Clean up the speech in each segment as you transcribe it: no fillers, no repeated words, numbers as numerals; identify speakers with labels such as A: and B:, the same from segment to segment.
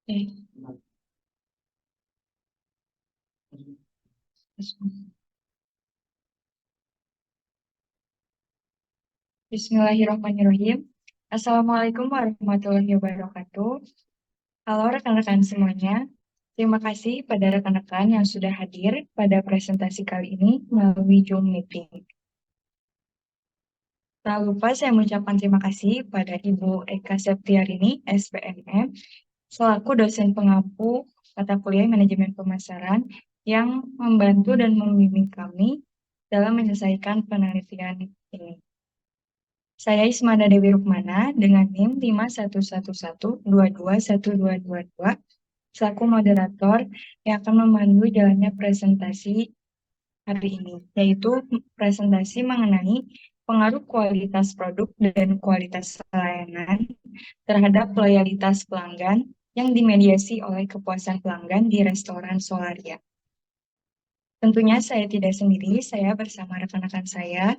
A: Oke. Bismillahirrahmanirrahim. Assalamualaikum warahmatullahi wabarakatuh. Halo rekan-rekan semuanya. Terima kasih pada rekan-rekan yang sudah hadir pada presentasi kali ini melalui Zoom meeting. Tak lupa saya mengucapkan terima kasih pada Ibu Eka Septiarini, SPMM, selaku dosen pengampu mata kuliah Manajemen Pemasaran yang membantu dan membimbing kami dalam menyelesaikan penelitian ini. Saya Ismada Dewi Rukmana dengan NIM 5111221222 selaku moderator yang akan memandu jalannya presentasi hari ini, yaitu presentasi mengenai pengaruh kualitas produk dan kualitas layanan terhadap loyalitas pelanggan yang dimediasi oleh kepuasan pelanggan di restoran Solaria. Tentunya saya tidak sendiri, saya bersama rekan-rekan saya.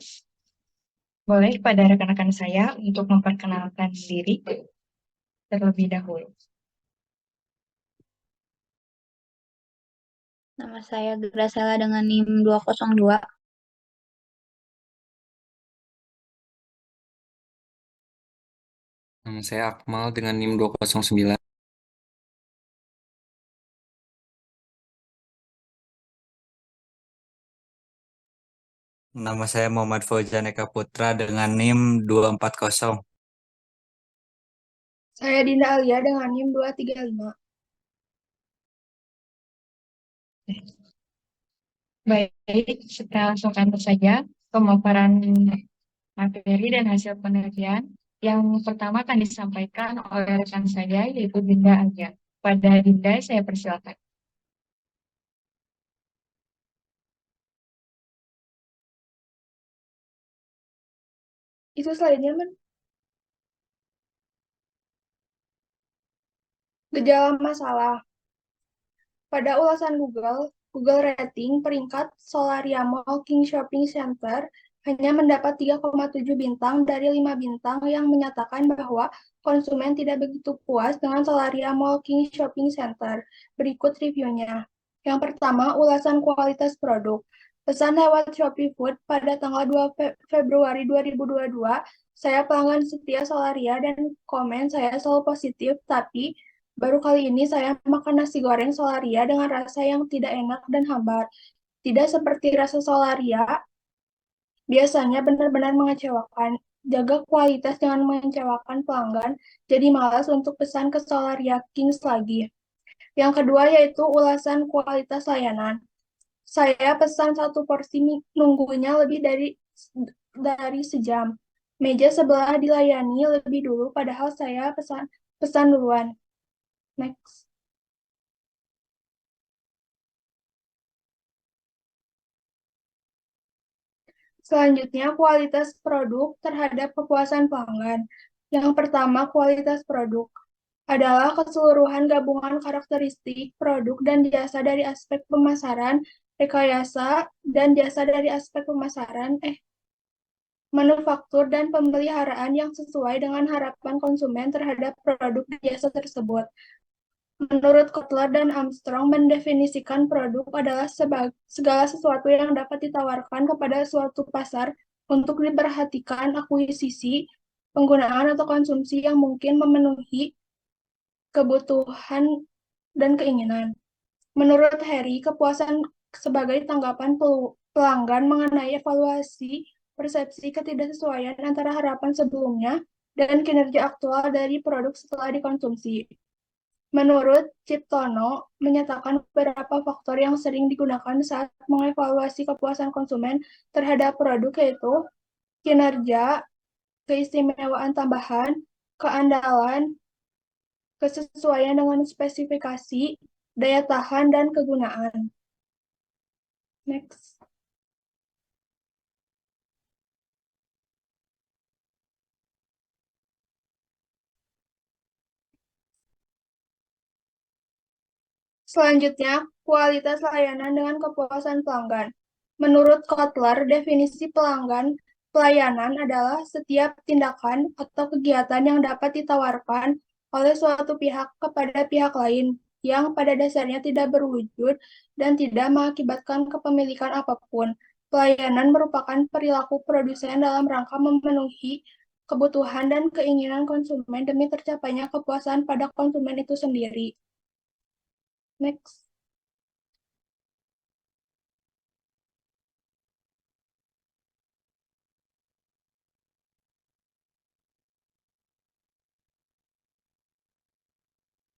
A: Boleh pada rekan-rekan saya untuk memperkenalkan diri terlebih dahulu.
B: Nama saya Gracella dengan NIM 202.
C: Nama saya Akmal dengan NIM 209.
D: Nama saya Muhammad Fauzan Eka Putra dengan NIM 240.
E: Saya Dinda Alia dengan NIM 235.
A: Baik, kita langsung kantor saja pemaparan materi dan hasil penelitian. Yang pertama akan disampaikan oleh rekan saya, yaitu Dinda Alia. Pada Dinda, saya persilakan.
E: Itu slide-nya, Man. Gejala masalah. Pada ulasan Google Rating peringkat Solaria Mall King Shopping Center hanya mendapat 3,7 bintang dari 5 bintang yang menyatakan bahwa konsumen tidak begitu puas dengan Solaria Mall King Shopping Center. Berikut reviewnya. Yang pertama, ulasan kualitas produk. Pesan lewat Shopee Food pada tanggal 2 Februari 2022, saya pelanggan setia Solaria dan komen saya selalu positif, tapi baru kali ini saya makan nasi goreng Solaria dengan rasa yang tidak enak dan hambar. Tidak seperti rasa Solaria, biasanya benar-benar mengecewakan. Jaga kualitas jangan mengecewakan pelanggan, jadi malas untuk pesan ke Solaria Kings lagi. Yang kedua yaitu ulasan kualitas layanan. Saya pesan satu porsi nunggunya lebih dari sejam. Meja sebelah dilayani lebih dulu, padahal saya pesan duluan. Next. Selanjutnya, kualitas produk terhadap kepuasan pelanggan. Yang pertama, kualitas produk adalah keseluruhan gabungan karakteristik produk dan jasa dari aspek pemasaran, rekayasa, dan jasa dari aspek manufaktur dan pemeliharaan yang sesuai dengan harapan konsumen terhadap produk dan jasa tersebut. Menurut Kotler dan Armstrong, mendefinisikan produk adalah segala sesuatu yang dapat ditawarkan kepada suatu pasar untuk diperhatikan akuisisi, penggunaan atau konsumsi yang mungkin memenuhi kebutuhan dan keinginan. Menurut Harry, kepuasan sebagai tanggapan pelanggan mengenai evaluasi persepsi ketidaksesuaian antara harapan sebelumnya dan kinerja aktual dari produk setelah dikonsumsi. Menurut Ciptono, menyatakan beberapa faktor yang sering digunakan saat mengevaluasi kepuasan konsumen terhadap produk yaitu kinerja, keistimewaan tambahan, keandalan, kesesuaian dengan spesifikasi, daya tahan, dan kegunaan. Next. Selanjutnya, kualitas layanan dengan kepuasan pelanggan. Menurut Kotler, definisi pelayanan adalah setiap tindakan atau kegiatan yang dapat ditawarkan oleh suatu pihak kepada pihak lain yang pada dasarnya tidak berwujud dan tidak mengakibatkan kepemilikan apapun. Pelayanan merupakan perilaku produsen dalam rangka memenuhi kebutuhan dan keinginan konsumen demi tercapainya kepuasan pada konsumen itu sendiri. Next.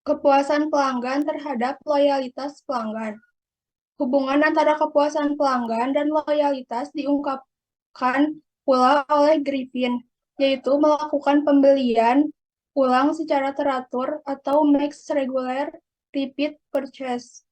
E: Kepuasan pelanggan terhadap loyalitas pelanggan. Hubungan antara kepuasan pelanggan dan loyalitas diungkapkan pula oleh Griffin, yaitu melakukan pembelian ulang secara teratur atau makes regular repeat purchase.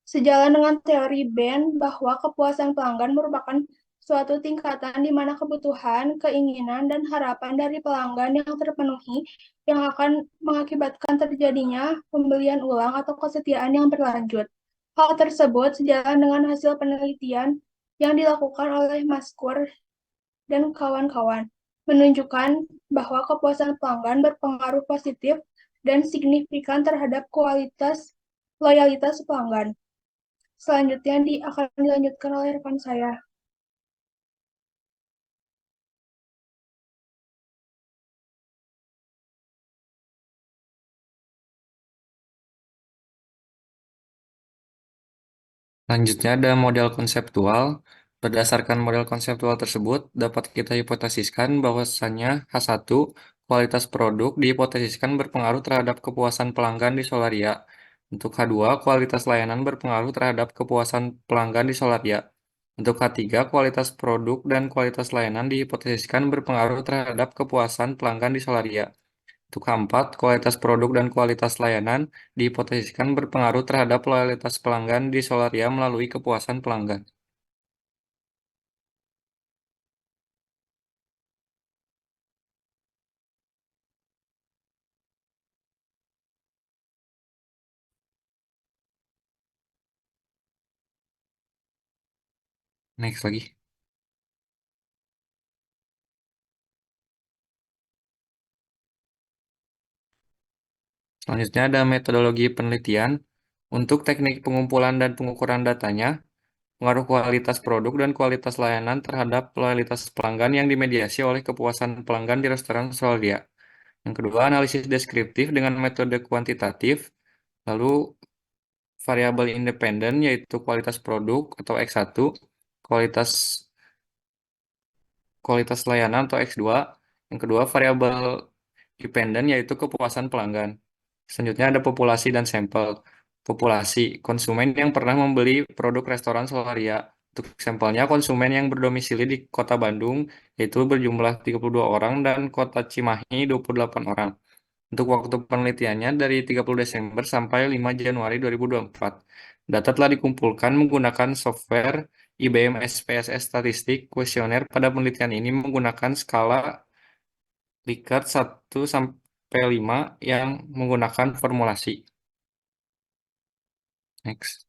E: Sejalan dengan teori Ben bahwa kepuasan pelanggan merupakan suatu tingkatan di mana kebutuhan, keinginan, dan harapan dari pelanggan yang terpenuhi yang akan mengakibatkan terjadinya pembelian ulang atau kesetiaan yang berlanjut. Hal tersebut sejalan dengan hasil penelitian yang dilakukan oleh Maskur dan kawan-kawan, menunjukkan bahwa kepuasan pelanggan berpengaruh positif dan signifikan terhadap kualitas loyalitas pelanggan. Selanjutnya akan dilanjutkan oleh rekan saya.
C: Selanjutnya ada model konseptual. Berdasarkan model konseptual tersebut, dapat kita hipotesiskan bahwasannya H1, kualitas produk dihipotesiskan berpengaruh terhadap kepuasan pelanggan di Solaria. Untuk H2, kualitas layanan berpengaruh terhadap kepuasan pelanggan di Solaria. Untuk H3, kualitas produk dan kualitas layanan dihipotesiskan berpengaruh terhadap kepuasan pelanggan di Solaria. Untuk keempat, kualitas produk dan kualitas layanan dihipotesiskan berpengaruh terhadap loyalitas pelanggan di Solaria melalui kepuasan pelanggan. Next lagi. Selanjutnya ada metodologi penelitian. Untuk teknik pengumpulan dan pengukuran datanya, pengaruh kualitas produk dan kualitas layanan terhadap loyalitas pelanggan yang dimediasi oleh kepuasan pelanggan di restoran Solaria. Yang kedua, analisis deskriptif dengan metode kuantitatif. Lalu, variabel independen yaitu kualitas produk atau X1, kualitas kualitas layanan atau X2. Yang kedua, variabel dependen yaitu kepuasan pelanggan. Selanjutnya ada populasi dan sampel. Populasi, konsumen yang pernah membeli produk restoran Solaria. Untuk sampelnya, konsumen yang berdomisili di Kota Bandung, yaitu berjumlah 32 orang, dan Kota Cimahi 28 orang. Untuk waktu penelitiannya dari 30 Desember sampai 5 Januari 2024. Data telah dikumpulkan menggunakan software IBM SPSS Statistik. Kuesioner pada penelitian ini menggunakan skala Likert 1 sampai 5 yang menggunakan formulasi. Next.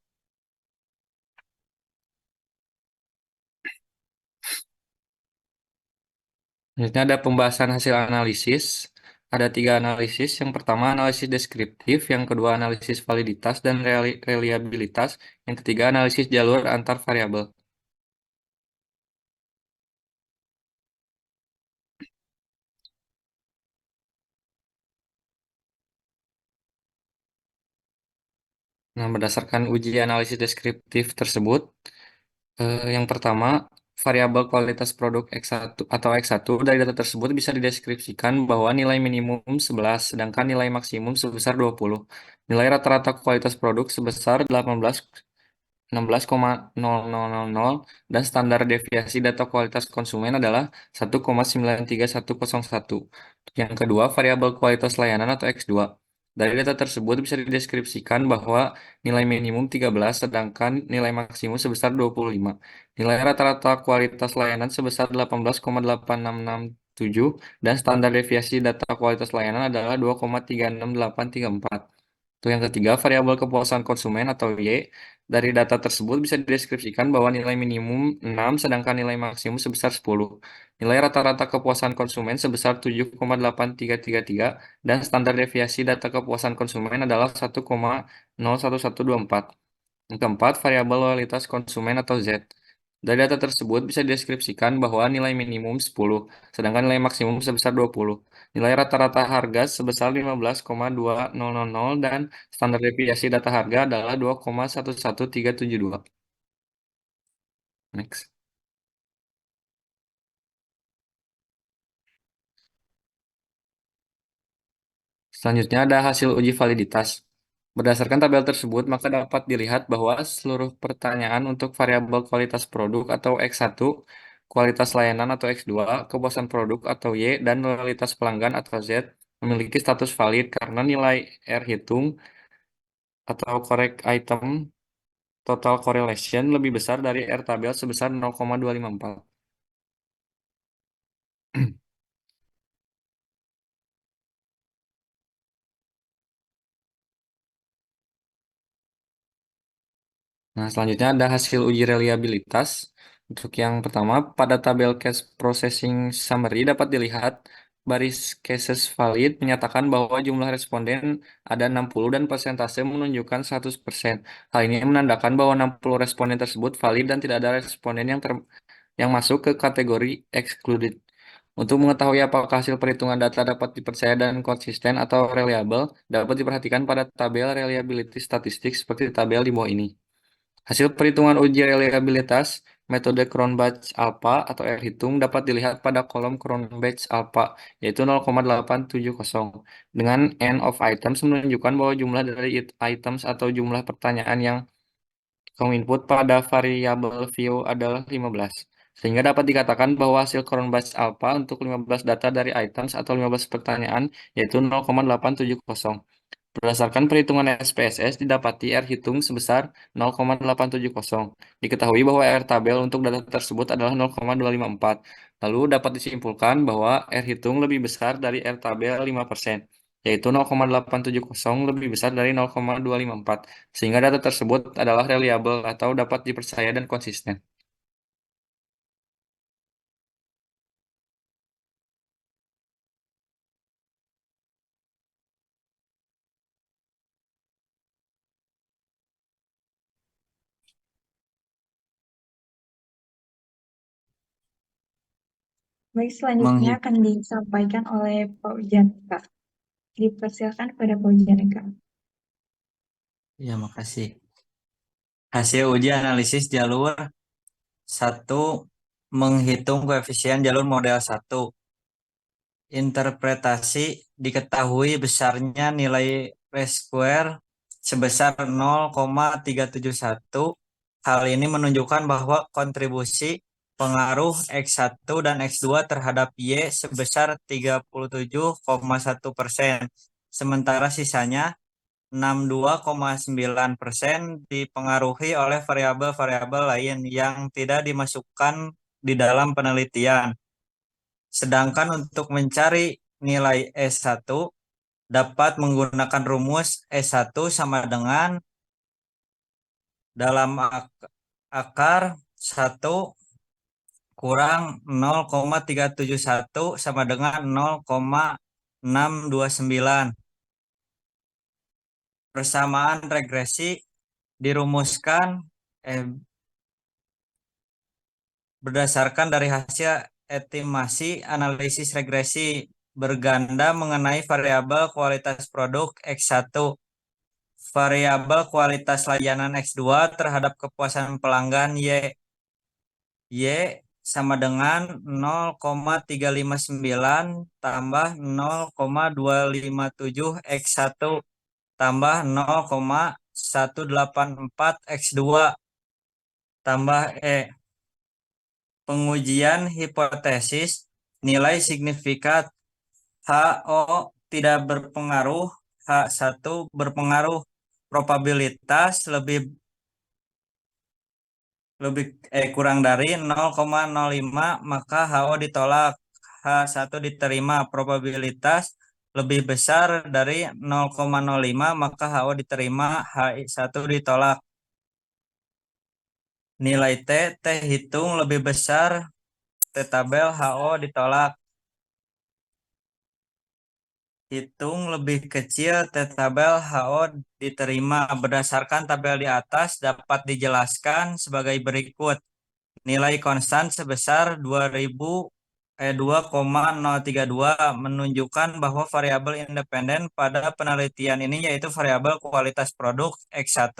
C: Selanjutnya ada pembahasan hasil analisis. Ada 3 analisis. Yang pertama analisis deskriptif, yang kedua analisis validitas dan reliabilitas, yang ketiga analisis jalur antar variabel. Nah, berdasarkan uji analisis deskriptif tersebut, yang pertama, variabel kualitas produk X1 atau X1 dari data tersebut bisa dideskripsikan bahwa nilai minimum 11, sedangkan nilai maksimum sebesar 20. Nilai rata-rata kualitas produk sebesar 16,0000 dan standar deviasi data kualitas konsumen adalah 1,931101. Yang kedua, variabel kualitas layanan atau X2. Dari data tersebut bisa dideskripsikan bahwa nilai minimum 13 sedangkan nilai maksimum sebesar 25. Nilai rata-rata kualitas layanan sebesar 18,8667 dan standar deviasi data kualitas layanan adalah 2,36834. Untuk yang ketiga, variabel kepuasan konsumen atau Y. Dari data tersebut bisa dideskripsikan bahwa nilai minimum 6 sedangkan nilai maksimum sebesar 10. Nilai rata-rata kepuasan konsumen sebesar 7,8333 dan standar deviasi data kepuasan konsumen adalah 1,01124. Yang keempat, variabel loyalitas konsumen atau Z. Dari data tersebut bisa dideskripsikan bahwa nilai minimum 10, sedangkan nilai maksimum sebesar 20. Nilai rata-rata harga sebesar 15,2000 dan standar deviasi data harga adalah 2,11372. Next. Selanjutnya ada hasil uji validitas. Berdasarkan tabel tersebut, maka dapat dilihat bahwa seluruh pertanyaan untuk variabel kualitas produk atau X1, kualitas layanan atau X2, kepuasan produk atau Y, dan loyalitas pelanggan atau Z memiliki status valid karena nilai R hitung atau correct item total correlation lebih besar dari R tabel sebesar 0,254. Nah, selanjutnya ada hasil uji reliabilitas. Untuk yang pertama, pada tabel case processing summary dapat dilihat baris cases valid menyatakan bahwa jumlah responden ada 60 dan persentase menunjukkan 100%. Hal ini menandakan bahwa 60 responden tersebut valid dan tidak ada responden yang masuk ke kategori excluded. Untuk mengetahui apakah hasil perhitungan data dapat dipercaya dan konsisten atau reliable, dapat diperhatikan pada tabel reliability statistik seperti tabel di bawah ini. Hasil perhitungan uji reliabilitas metode Cronbach-Alpha atau R hitung dapat dilihat pada kolom Cronbach-Alpha, yaitu 0,870, dengan N of items menunjukkan bahwa jumlah dari items atau jumlah pertanyaan yang kamu input pada variabel view adalah 15. Sehingga dapat dikatakan bahwa hasil Cronbach-Alpha untuk 15 data dari items atau 15 pertanyaan yaitu 0,870. Berdasarkan perhitungan SPSS, didapati R hitung sebesar 0,870. Diketahui bahwa R tabel untuk data tersebut adalah 0,254. Lalu dapat disimpulkan bahwa R hitung lebih besar dari R tabel 5%, yaitu 0,870 lebih besar dari 0,254, sehingga data tersebut adalah reliable atau dapat dipercaya dan konsisten.
A: Baik, selanjutnya
D: Menghit
A: akan disampaikan oleh Pak Ujaneka. Dipersilakan kepada Pak Ujaneka.
D: Ya, makasih. Hasil uji analisis jalur 1, menghitung koefisien jalur model 1. Interpretasi diketahui besarnya nilai R-square sebesar 0,371. Hal ini menunjukkan bahwa kontribusi pengaruh X1 dan X2 terhadap Y sebesar 37,1%. Sementara sisanya 62,9% dipengaruhi oleh variabel-variabel lain yang tidak dimasukkan di dalam penelitian. Sedangkan untuk mencari nilai S1 dapat menggunakan rumus S1 sama dengan dalam akar 1 kurang 0,371 sama dengan 0,629. Persamaan regresi dirumuskan berdasarkan dari hasil estimasi analisis regresi berganda mengenai variabel kualitas produk X1, variabel kualitas layanan X2 terhadap kepuasan pelanggan Y sama dengan 0,359 tambah 0,257 X1 tambah 0,184 X2 tambah pengujian hipotesis nilai signifikan HO tidak berpengaruh, H1 berpengaruh, probabilitas lebih kurang dari 0,05 maka HO ditolak, H1 diterima, probabilitas lebih besar dari 0,05, maka HO diterima, H1 ditolak. Nilai T, T hitung lebih besar, T tabel, HO ditolak. Hitung lebih kecil, T tabel, HO diterima. Berdasarkan tabel di atas dapat dijelaskan sebagai berikut. Nilai konstan sebesar 2,032 menunjukkan bahwa variabel independen pada penelitian ini yaitu variabel kualitas produk X1,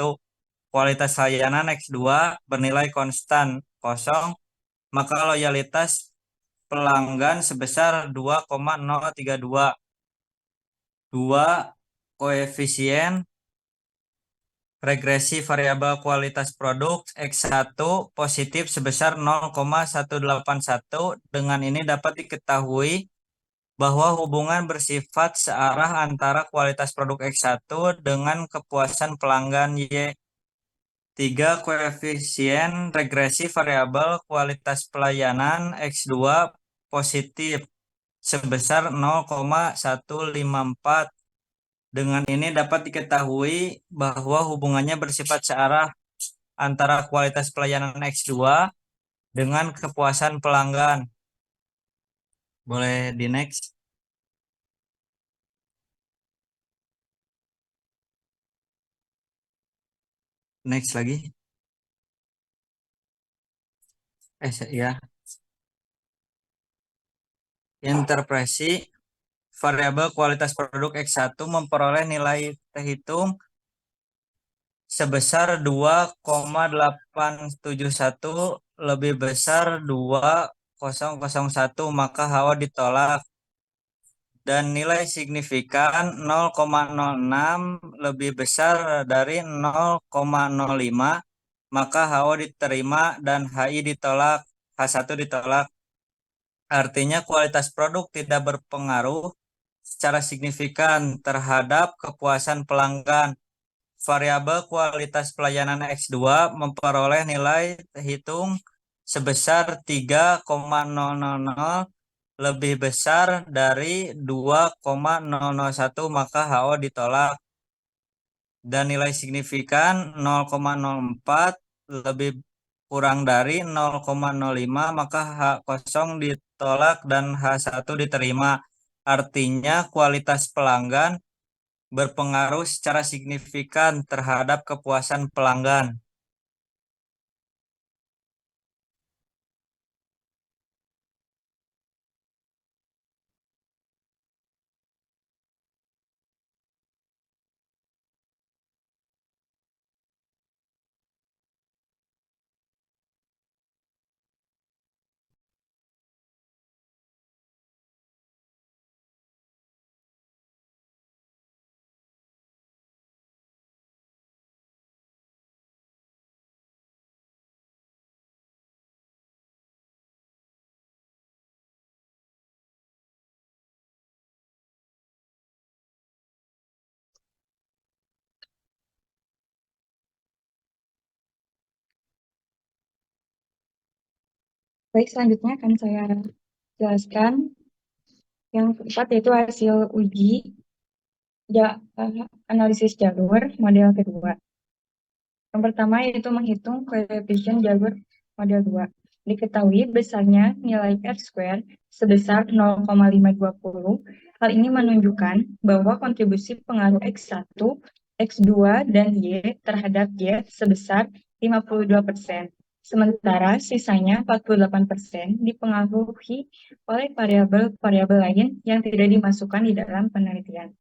D: kualitas layanan X2 bernilai konstan kosong, maka loyalitas pelanggan sebesar 2,032. 2. Koefisien regresi variabel kualitas produk X1 positif sebesar 0,181. Dengan ini dapat diketahui bahwa hubungan bersifat searah antara kualitas produk X1 dengan kepuasan pelanggan Y. 3. Koefisien regresi variabel kualitas pelayanan X2 positif sebesar 0,154. Dengan ini dapat diketahui bahwa hubungannya bersifat searah antara kualitas pelayanan X2 dengan kepuasan pelanggan. Boleh di next. Next lagi. Ya. Interpretasi variabel kualitas produk X1 memperoleh nilai terhitung sebesar 2,871 lebih besar 2,001, maka HO ditolak. Dan nilai signifikan 0,06 lebih besar dari 0,05, maka HO diterima dan HI ditolak, H1 ditolak. Artinya kualitas produk tidak berpengaruh secara signifikan terhadap kepuasan pelanggan. Variabel kualitas pelayanan X2 memperoleh nilai hitung sebesar 3,000 lebih besar dari 2,001, maka HO ditolak. Dan nilai signifikan 0,04 lebih kurang dari 0,05, maka H0 ditolak dan H1 diterima. Artinya kualitas pelanggan berpengaruh secara signifikan terhadap kepuasan pelanggan.
A: Baik, selanjutnya akan saya jelaskan yang keempat yaitu hasil uji analisis jalur model kedua. Yang pertama yaitu menghitung koefisien jalur model 2. Diketahui besarnya nilai R-square sebesar 0,520. Hal ini menunjukkan bahwa kontribusi pengaruh X1, X2, dan Y terhadap Y sebesar 52%. Sementara sisanya 48% dipengaruhi oleh variabel-variabel lain yang tidak dimasukkan di dalam penelitian.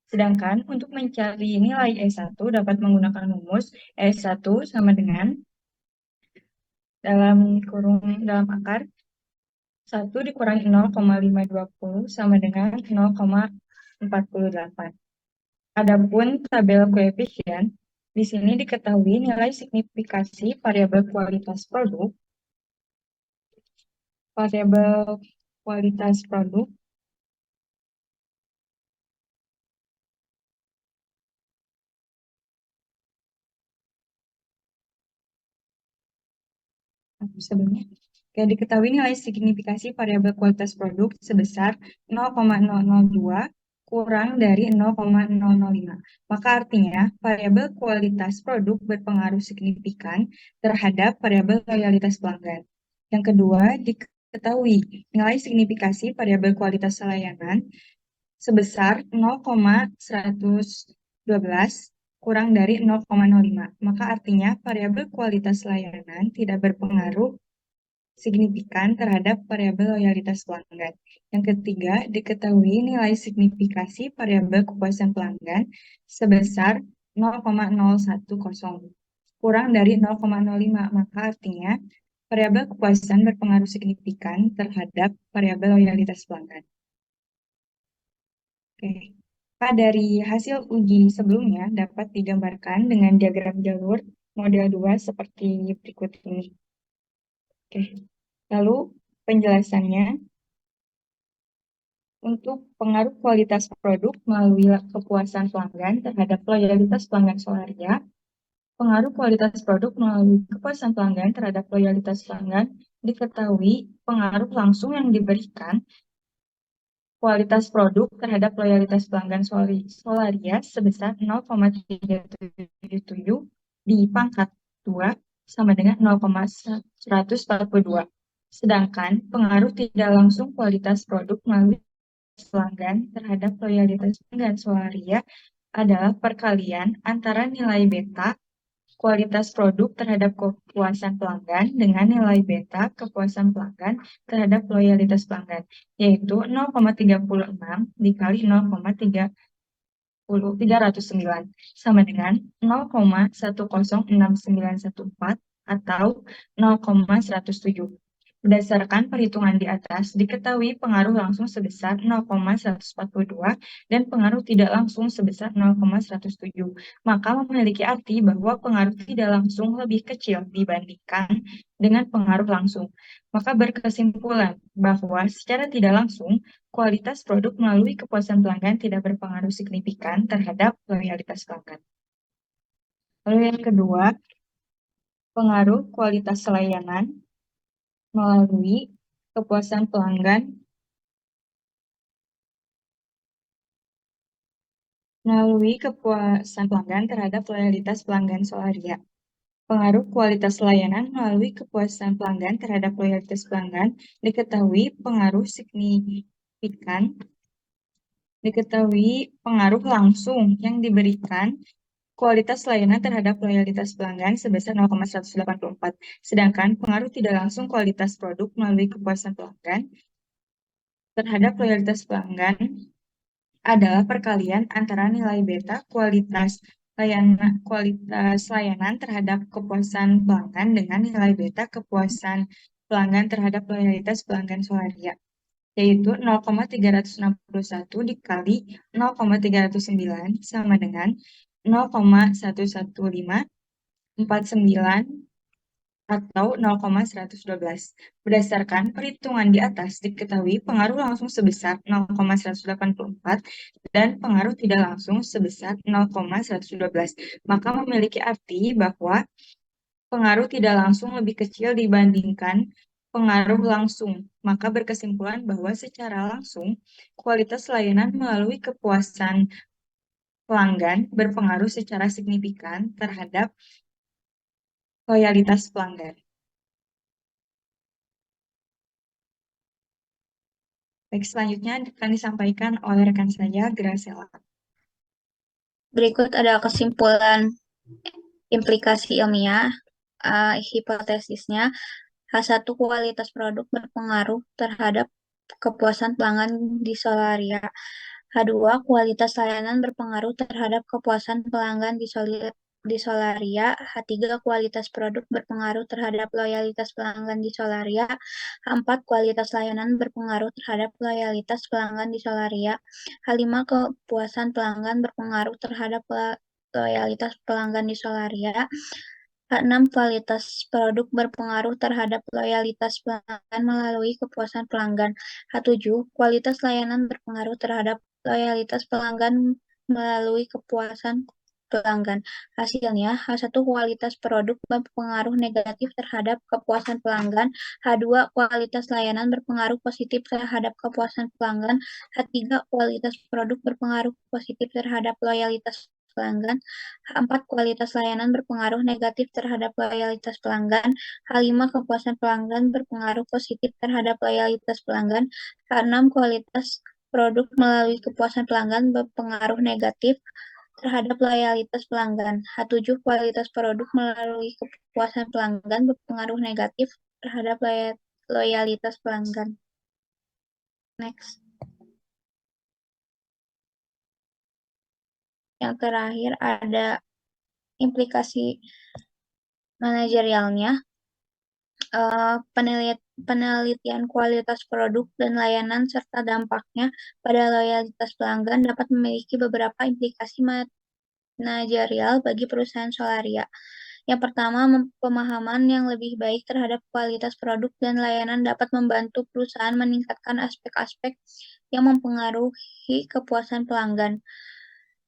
A: Sedangkan untuk mencari nilai E1 dapat menggunakan rumus E1 sama dengan dalam akar 1 dikurangi 0,520 sama dengan 0,48. Adapun tabel koefisien, di sini diketahui nilai signifikasi variabel kualitas produk sebelumnya. Diketahui nilai signifikasi variabel kualitas produk sebesar 0,002 kurang dari 0,005. Maka artinya variabel kualitas produk berpengaruh signifikan terhadap variabel loyalitas pelanggan. Yang kedua, diketahui nilai signifikasi variabel kualitas layanan sebesar 0,112 kurang dari 0,05. Maka artinya variabel kualitas layanan tidak berpengaruh signifikan terhadap variabel loyalitas pelanggan. Yang ketiga, diketahui nilai signifikasi variabel kepuasan pelanggan sebesar 0,010 kurang dari 0,05. Maka artinya variabel kepuasan berpengaruh signifikan terhadap variabel loyalitas pelanggan. Oke. Pak, dari hasil uji sebelumnya dapat digambarkan dengan diagram jalur model 2 seperti berikut ini. Oke. Lalu penjelasannya untuk pengaruh kualitas produk melalui kepuasan pelanggan terhadap loyalitas pelanggan Solaria. Pengaruh kualitas produk melalui kepuasan pelanggan terhadap loyalitas pelanggan diketahui pengaruh langsung yang diberikan kualitas produk terhadap loyalitas pelanggan Solaria sebesar 0,377 di pangkat 2 sama dengan 0,142. Sedangkan pengaruh tidak langsung kualitas produk melalui pelanggan terhadap loyalitas pelanggan Solaria adalah perkalian antara nilai beta kualitas produk terhadap kepuasan pelanggan dengan nilai beta kepuasan pelanggan terhadap loyalitas pelanggan, yaitu 0,36 dikali 0,309 sama dengan 0,106914 atau 0,107. Berdasarkan perhitungan di atas, diketahui pengaruh langsung sebesar 0,142 dan pengaruh tidak langsung sebesar 0,107. Maka memiliki arti bahwa pengaruh tidak langsung lebih kecil dibandingkan dengan pengaruh langsung. Maka berkesimpulan bahwa secara tidak langsung, kualitas produk melalui kepuasan pelanggan tidak berpengaruh signifikan terhadap loyalitas pelanggan. Lalu yang kedua, pengaruh kualitas layanan melalui kepuasan pelanggan terhadap loyalitas pelanggan Solaria. Pengaruh kualitas layanan melalui kepuasan pelanggan terhadap loyalitas pelanggan diketahui pengaruh langsung yang diberikan kualitas layanan terhadap loyalitas pelanggan sebesar 0,184. Sedangkan pengaruh tidak langsung kualitas produk melalui kepuasan pelanggan terhadap loyalitas pelanggan adalah perkalian antara nilai beta kualitas layanan terhadap kepuasan pelanggan dengan nilai beta kepuasan pelanggan terhadap loyalitas pelanggan Solaria, yaitu 0,361 dikali 0,309 sama dengan 0,11549 atau 0,112. Berdasarkan perhitungan di atas, diketahui pengaruh langsung sebesar 0,184 dan pengaruh tidak langsung sebesar 0,112. Maka memiliki arti bahwa pengaruh tidak langsung lebih kecil dibandingkan pengaruh langsung. Maka berkesimpulan bahwa secara langsung, kualitas layanan melalui kepuasan pelanggan berpengaruh secara signifikan terhadap loyalitas pelanggan. Baik, selanjutnya akan disampaikan oleh rekan saya, Graciela.
B: Berikut ada kesimpulan implikasi ilmiah, hipotesisnya. H1 kualitas produk berpengaruh terhadap kepuasan pelanggan di Solaria. H2 kualitas layanan berpengaruh terhadap kepuasan pelanggan di Solaria. H3 kualitas produk berpengaruh terhadap loyalitas pelanggan di Solaria. H4 kualitas layanan berpengaruh terhadap loyalitas pelanggan di Solaria. H5 kepuasan pelanggan berpengaruh terhadap loyalitas pelanggan di Solaria. H6 kualitas produk berpengaruh terhadap loyalitas pelanggan melalui kepuasan pelanggan. H7 kualitas layanan berpengaruh terhadap loyalitas pelanggan melalui kepuasan pelanggan. Hasilnya, H1 kualitas produk berpengaruh negatif terhadap kepuasan pelanggan, H2 kualitas layanan berpengaruh positif terhadap kepuasan pelanggan, H3 kualitas produk berpengaruh positif terhadap loyalitas pelanggan, H4 kualitas layanan berpengaruh negatif terhadap loyalitas pelanggan, H5 kepuasan pelanggan berpengaruh positif terhadap loyalitas pelanggan, H6 kualitas produk melalui kepuasan pelanggan berpengaruh negatif terhadap loyalitas pelanggan. H7 kualitas produk melalui kepuasan pelanggan berpengaruh negatif terhadap loyalitas pelanggan. Next. Yang terakhir ada implikasi manajerialnya. Penelitian kualitas produk dan layanan serta dampaknya pada loyalitas pelanggan dapat memiliki beberapa implikasi manajerial bagi perusahaan Solaria. Yang pertama, pemahaman yang lebih baik terhadap kualitas produk dan layanan dapat membantu perusahaan meningkatkan aspek-aspek yang mempengaruhi kepuasan pelanggan.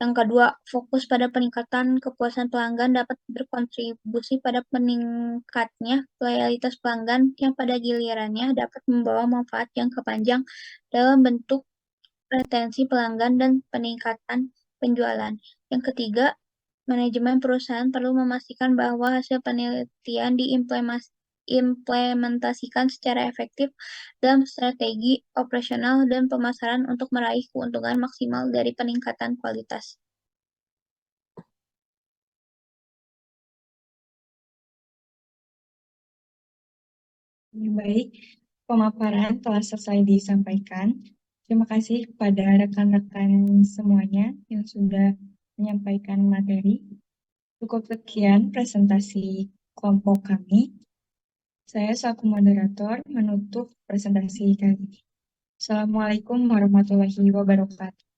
B: Yang kedua, fokus pada peningkatan kepuasan pelanggan dapat berkontribusi pada meningkatnya loyalitas pelanggan yang pada gilirannya dapat membawa manfaat jangka panjang dalam bentuk retensi pelanggan dan peningkatan penjualan. Yang ketiga, manajemen perusahaan perlu memastikan bahwa hasil penelitian diimplementasikan secara efektif dalam strategi operasional dan pemasaran untuk meraih keuntungan maksimal dari peningkatan kualitas.
A: Baik, pemaparan telah selesai disampaikan. Terima kasih kepada rekan-rekan semuanya yang sudah menyampaikan materi. Cukup sekian presentasi kelompok kami. Saya selaku moderator menutup presentasi kali ini. Assalamualaikum warahmatullahi wabarakatuh.